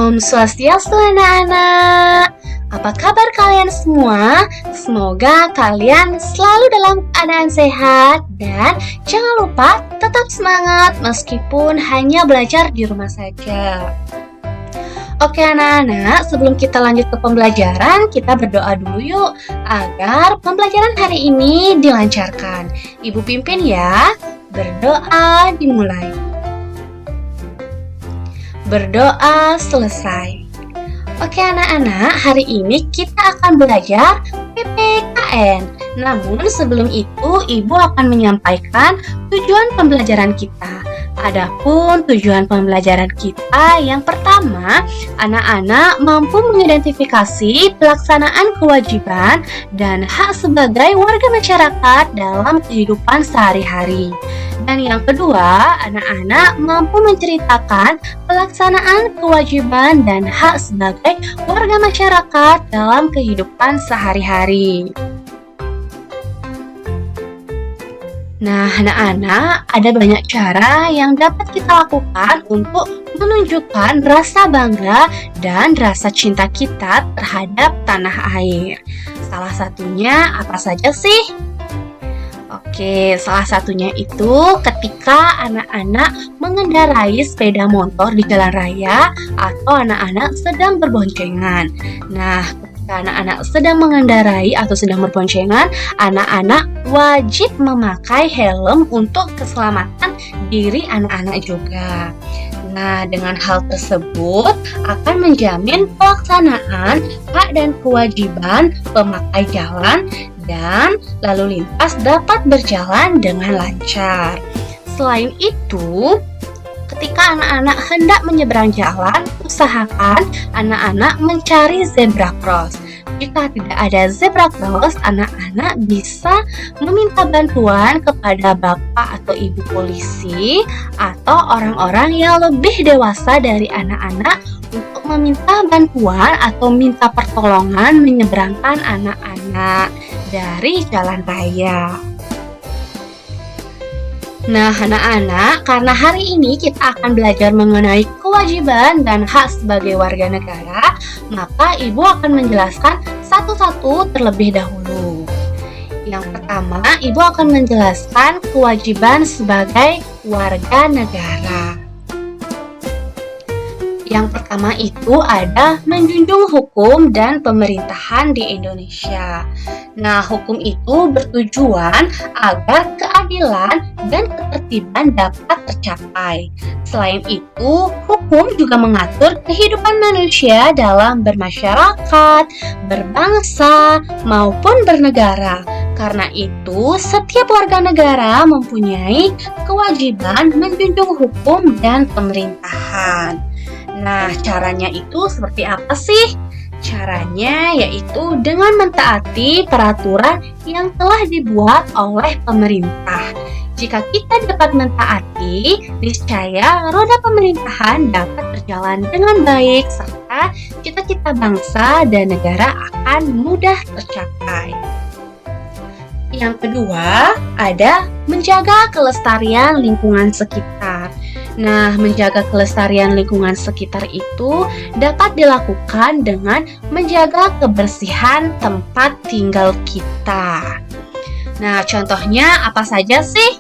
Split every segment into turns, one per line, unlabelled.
Om Swastiastu anak-anak. Apa kabar kalian semua? Semoga kalian selalu dalam keadaan sehat dan jangan lupa tetap semangat meskipun hanya belajar di rumah saja. Oke anak-anak, sebelum kita lanjut ke pembelajaran, kita berdoa dulu yuk agar pembelajaran hari ini dilancarkan. Ibu pimpin ya. Berdoa dimulai. Berdoa selesai. Oke anak-anak, hari ini kita akan belajar PPKN. Namun sebelum itu, Ibu akan menyampaikan tujuan pembelajaran kita. Adapun tujuan pembelajaran kita yang pertama, anak-anak mampu mengidentifikasi pelaksanaan kewajiban dan hak sebagai warga masyarakat dalam kehidupan sehari-hari. Dan yang kedua, anak-anak mampu menceritakan pelaksanaan kewajiban dan hak sebagai warga masyarakat dalam kehidupan sehari-hari. Nah, anak-anak, ada banyak cara yang dapat kita lakukan untuk menunjukkan rasa bangga dan rasa cinta kita terhadap tanah air. Salah satunya apa saja sih? Oke, salah satunya itu ketika anak-anak mengendarai sepeda motor di jalan raya atau anak-anak sedang berboncengan. Nah, ketika anak-anak sedang mengendarai atau sedang berboncengan, anak-anak wajib memakai helm untuk keselamatan diri anak-anak juga. Nah, dengan hal tersebut akan menjamin pelaksanaan hak dan kewajiban pemakai jalan dan lalu lintas dapat berjalan dengan lancar. Selain itu, ketika anak-anak hendak menyeberang jalan, usahakan anak-anak mencari zebra cross. Jika tidak ada zebra cross, anak-anak bisa meminta bantuan kepada bapak atau ibu polisi atau orang-orang yang lebih dewasa dari anak-anak untuk meminta bantuan atau minta pertolongan menyeberangkan anak-anak dari jalan raya. Nah, anak-anak, karena hari ini kita akan belajar mengenai kewajiban dan hak sebagai warga negara, maka Ibu akan menjelaskan satu-satu terlebih dahulu. Yang pertama, Ibu akan menjelaskan kewajiban sebagai warga negara. Yang pertama itu ada menjunjung hukum dan pemerintahan di Indonesia. Nah, hukum itu bertujuan agar keadilan dan ketertiban dapat tercapai. Selain itu, hukum juga mengatur kehidupan manusia dalam bermasyarakat, berbangsa, maupun bernegara. Karena itu, setiap warga negara mempunyai kewajiban menjunjung hukum dan pemerintahan. Nah, caranya itu seperti apa sih? Caranya yaitu dengan mentaati peraturan yang telah dibuat oleh pemerintah. Jika kita dapat mentaati, niscaya roda pemerintahan dapat berjalan dengan baik serta cita-cita bangsa dan negara akan mudah tercapai. Yang kedua, ada menjaga kelestarian lingkungan sekitar. Nah, menjaga kelestarian lingkungan sekitar itu dapat dilakukan dengan menjaga kebersihan tempat tinggal kita. Nah, contohnya apa saja sih?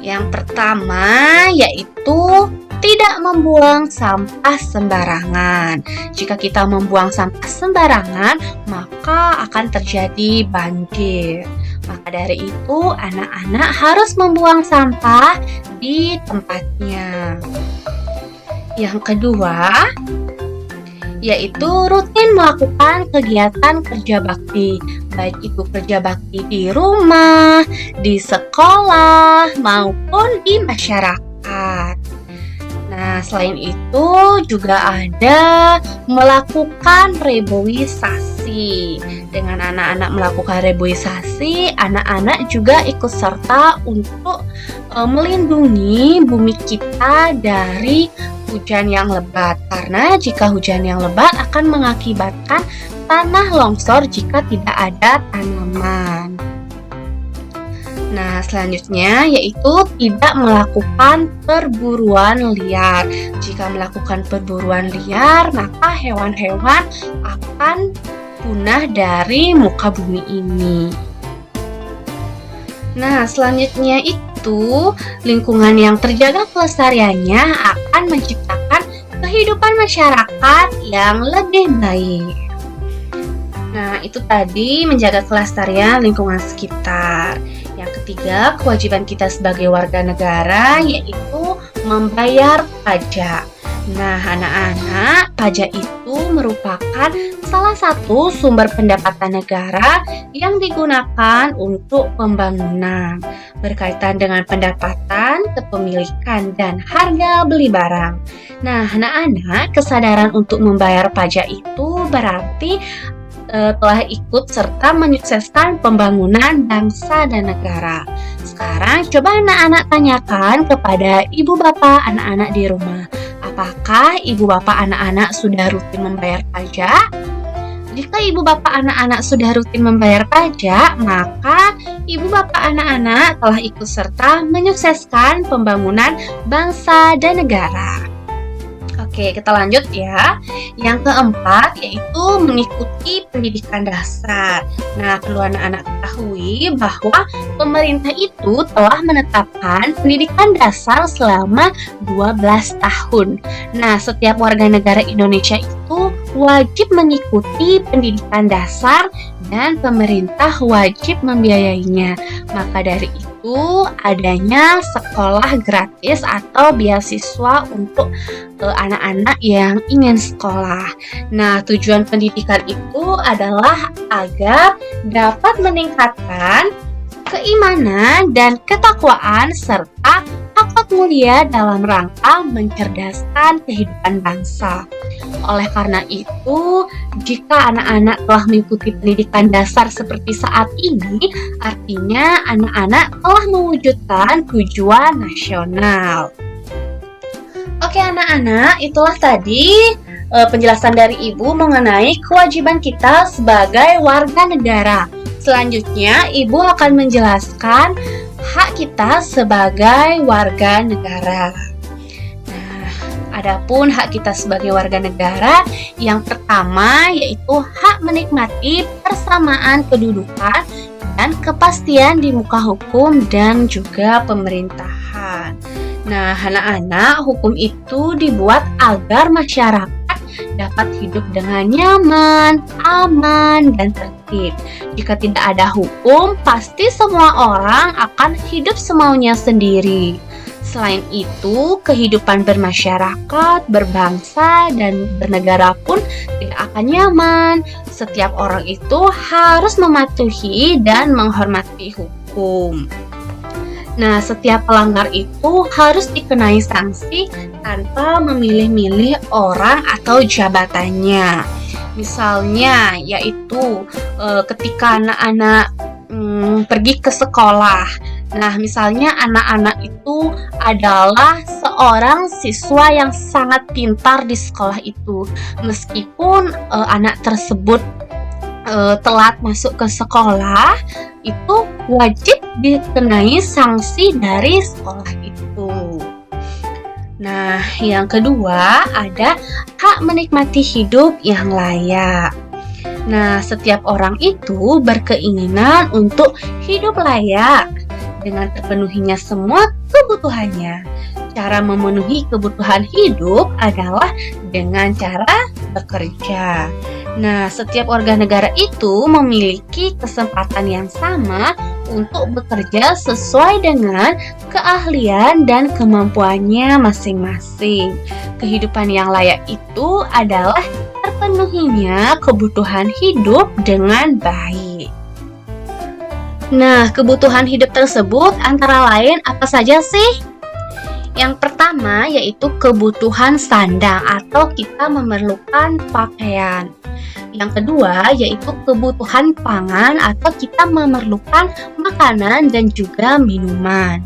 Yang pertama yaitu tidak membuang sampah sembarangan. Jika kita membuang sampah sembarangan, maka akan terjadi banjir. Maka dari itu, anak-anak harus membuang sampah di tempatnya. Yang kedua, yaitu rutin melakukan kegiatan kerja bakti. Baik itu kerja bakti di rumah, di sekolah, maupun di masyarakat. Nah, selain itu juga ada melakukan reboisasi. Dengan anak-anak melakukan reboisasi, anak-anak juga ikut serta untuk melindungi bumi kita dari hujan yang lebat. Karena jika hujan yang lebat akan mengakibatkan tanah longsor jika tidak ada tanaman. Nah, selanjutnya yaitu tidak melakukan perburuan liar. Jika melakukan perburuan liar, maka hewan-hewan akan punah dari muka bumi ini. Nah, selanjutnya itu lingkungan yang terjaga kelestariannya akan menciptakan kehidupan masyarakat yang lebih baik. Nah, itu tadi menjaga kelestarian lingkungan sekitar. Yang ketiga, kewajiban kita sebagai warga negara yaitu membayar pajak. Nah, anak-anak, pajak itu merupakan salah satu sumber pendapatan negara yang digunakan untuk pembangunan, berkaitan dengan pendapatan, kepemilikan, dan harga beli barang. Nah, anak-anak, kesadaran untuk membayar pajak itu berarti telah ikut serta menyukseskan pembangunan bangsa dan negara. Sekarang coba anak-anak tanyakan kepada ibu bapak anak-anak di rumah. Apakah ibu bapak anak-anak sudah rutin membayar pajak? Jika ibu bapak anak-anak sudah rutin membayar pajak, maka ibu bapak anak-anak telah ikut serta menyukseskan pembangunan bangsa dan negara. Oke, kita lanjut ya. Yang keempat yaitu mengikuti pendidikan dasar. Nah, perlu anak-anak ketahui bahwa pemerintah itu telah menetapkan pendidikan dasar selama 12 tahun. Nah, setiap warga negara Indonesia itu wajib mengikuti pendidikan dasar dan pemerintah wajib membiayainya. Maka dari itu adanya sekolah gratis atau beasiswa untuk anak-anak yang ingin sekolah. Nah, tujuan pendidikan itu adalah agar dapat meningkatkan keimanan dan ketakwaan serta akhlak mulia dalam rangka mencerdaskan kehidupan bangsa. Oleh karena itu, jika anak-anak telah mengikuti pendidikan dasar seperti saat ini, artinya anak-anak telah mewujudkan tujuan nasional. Oke anak-anak, itulah tadi penjelasan dari Ibu mengenai kewajiban kita sebagai warga negara. Selanjutnya, Ibu akan menjelaskan hak kita sebagai warga negara. Nah, adapun hak kita sebagai warga negara, yang pertama yaitu hak menikmati persamaan kedudukan dan kepastian di muka hukum dan juga pemerintahan. Nah, anak-anak, hukum itu dibuat agar masyarakat dapat hidup dengan nyaman, aman, dan tertib. Jika tidak ada hukum, pasti semua orang akan hidup semaunya sendiri. Selain itu, kehidupan bermasyarakat, berbangsa, dan bernegara pun tidak akan nyaman. Setiap orang itu harus mematuhi dan menghormati hukum. Nah, setiap pelanggar itu harus dikenai sanksi tanpa memilih-milih orang atau jabatannya. Misalnya, yaitu ketika anak-anak pergi ke sekolah. Nah, misalnya anak-anak itu adalah seorang siswa yang sangat pintar di sekolah itu. Meskipun anak tersebut telat masuk ke sekolah, itu wajib dikenai sanksi dari sekolah itu. Nah, yang kedua ada hak menikmati hidup yang layak. Nah, setiap orang itu berkeinginan untuk hidup layak dengan terpenuhinya semua kebutuhannya. Cara memenuhi kebutuhan hidup adalah dengan cara bekerja. Nah, setiap warga negara itu memiliki kesempatan yang sama untuk bekerja sesuai dengan keahlian dan kemampuannya masing-masing. Kehidupan yang layak itu adalah terpenuhinya kebutuhan hidup dengan baik. Nah, kebutuhan hidup tersebut antara lain apa saja sih? Yang pertama yaitu kebutuhan sandang atau kita memerlukan pakaian. Yang kedua yaitu kebutuhan pangan atau kita memerlukan makanan dan juga minuman.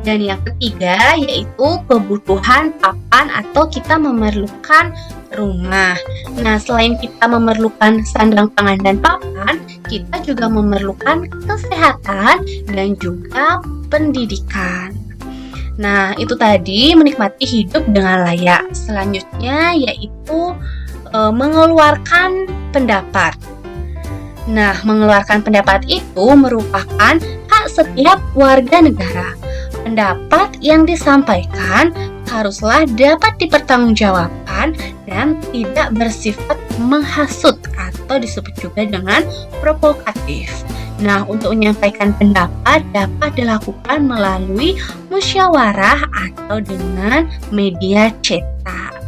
Dan yang ketiga yaitu kebutuhan papan atau kita memerlukan rumah. Nah, selain kita memerlukan sandang, pangan, dan papan, kita juga memerlukan kesehatan dan juga pendidikan. Nah, itu tadi menikmati hidup dengan layak. Selanjutnya yaitu mengeluarkan pendapat. Nah, mengeluarkan pendapat itu merupakan hak setiap warga negara. Pendapat yang disampaikan haruslah dapat dipertanggungjawabkan dan tidak bersifat menghasut atau disebut juga dengan provokatif. Nah, untuk menyampaikan pendapat dapat dilakukan melalui musyawarah atau dengan media cetak.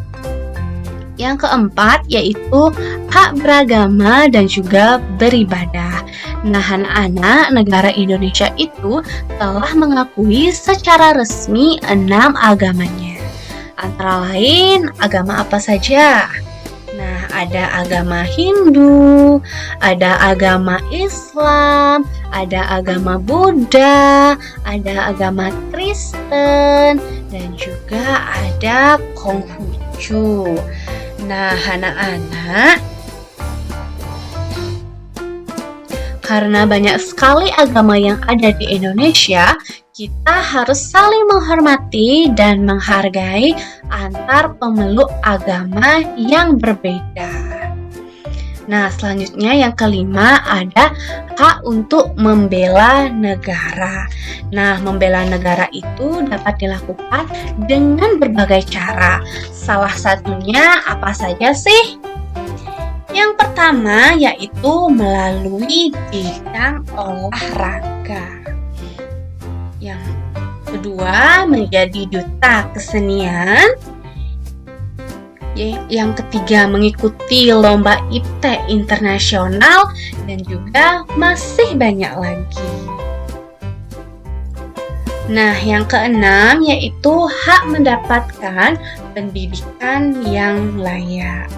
Yang keempat yaitu hak beragama dan juga beribadah. Nah, anak-anak, negara Indonesia itu telah mengakui secara resmi 6 agamanya. Antara lain, agama apa saja? Nah, ada agama Hindu, ada agama Islam, ada agama Buddha, ada agama Kristen, dan juga ada Konghucu. Nah, anak-anak, karena banyak sekali agama yang ada di Indonesia, kita harus saling menghormati dan menghargai antar pemeluk agama yang berbeda. Nah, selanjutnya yang kelima ada hak untuk membela negara. Nah, membela negara itu dapat dilakukan dengan berbagai cara. Salah satunya apa saja sih? Yang pertama yaitu melalui bidang olahraga. Yang kedua menjadi duta kesenian. Yang ketiga mengikuti lomba IPTE internasional dan juga masih banyak lagi. Nah, yang keenam yaitu hak mendapatkan pendidikan yang layak.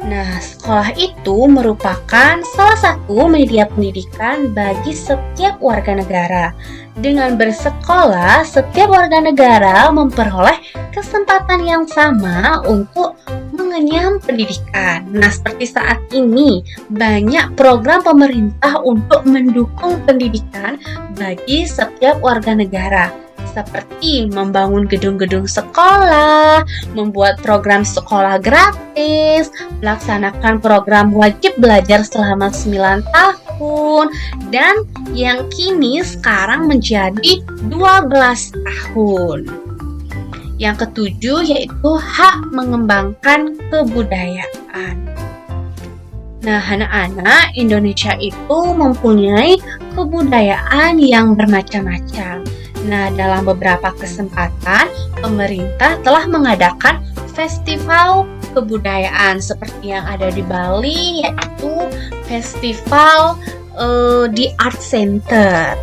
Nah, sekolah itu merupakan salah satu media pendidikan bagi setiap warga negara. Dengan bersekolah, setiap warga negara memperoleh kesempatan yang sama untuk mengenyam pendidikan. Nah, seperti saat ini, banyak program pemerintah untuk mendukung pendidikan bagi setiap warga negara. Seperti membangun gedung-gedung sekolah, membuat program sekolah gratis, melaksanakan program wajib belajar selama 9 tahun, dan yang kini sekarang menjadi 12 tahun. Yang ketujuh yaitu hak mengembangkan kebudayaan. Nah, anak-anak, Indonesia itu mempunyai kebudayaan yang bermacam-macam. Nah, dalam beberapa kesempatan, pemerintah telah mengadakan festival kebudayaan seperti yang ada di Bali, yaitu festival di Art Center.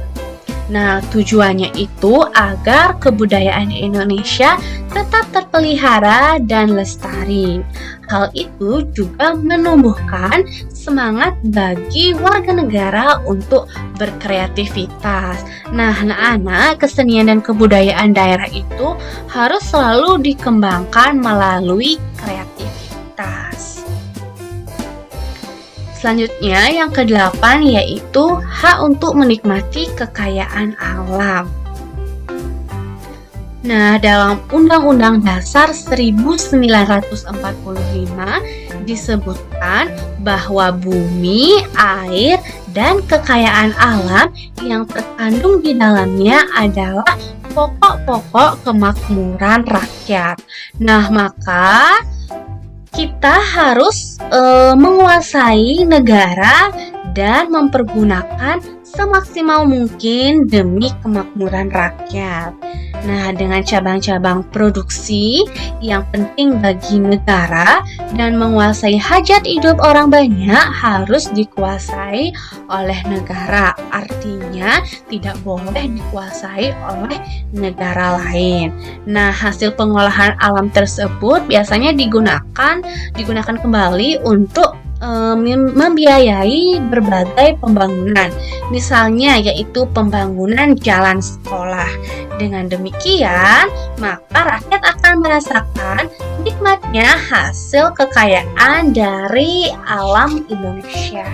Nah, tujuannya itu agar kebudayaan Indonesia tetap terpelihara dan lestari. Hal itu juga menumbuhkan semangat bagi warga negara untuk berkreativitas. Nah, anak-anak, kesenian dan kebudayaan daerah itu harus selalu dikembangkan melalui kreativitas. Selanjutnya, yang ke-8 yaitu hak untuk menikmati kekayaan alam. Nah, dalam Undang-Undang Dasar 1945 disebutkan bahwa bumi, air, dan kekayaan alam yang terkandung di dalamnya adalah pokok-pokok kemakmuran rakyat. Nah, maka kita harus menguasai negara dan mempergunakan semaksimal mungkin demi kemakmuran rakyat. Nah, dengan cabang-cabang produksi yang penting bagi negara dan menguasai hajat hidup orang banyak harus dikuasai oleh negara. Artinya, tidak boleh dikuasai oleh negara lain. Nah, hasil pengolahan alam tersebut biasanya digunakan kembali untuk membiayai berbagai pembangunan, misalnya yaitu pembangunan jalan sekolah. Dengan demikian, maka rakyat akan merasakan nikmatnya hasil kekayaan dari alam Indonesia.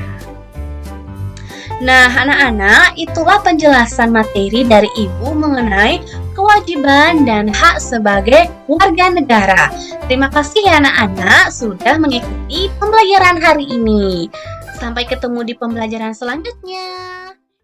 Nah, anak-anak, itulah penjelasan materi dari Ibu mengenai kewajiban dan hak sebagai warga negara. Terima kasih ya anak-anak sudah mengikuti pembelajaran hari ini. Sampai ketemu di pembelajaran selanjutnya.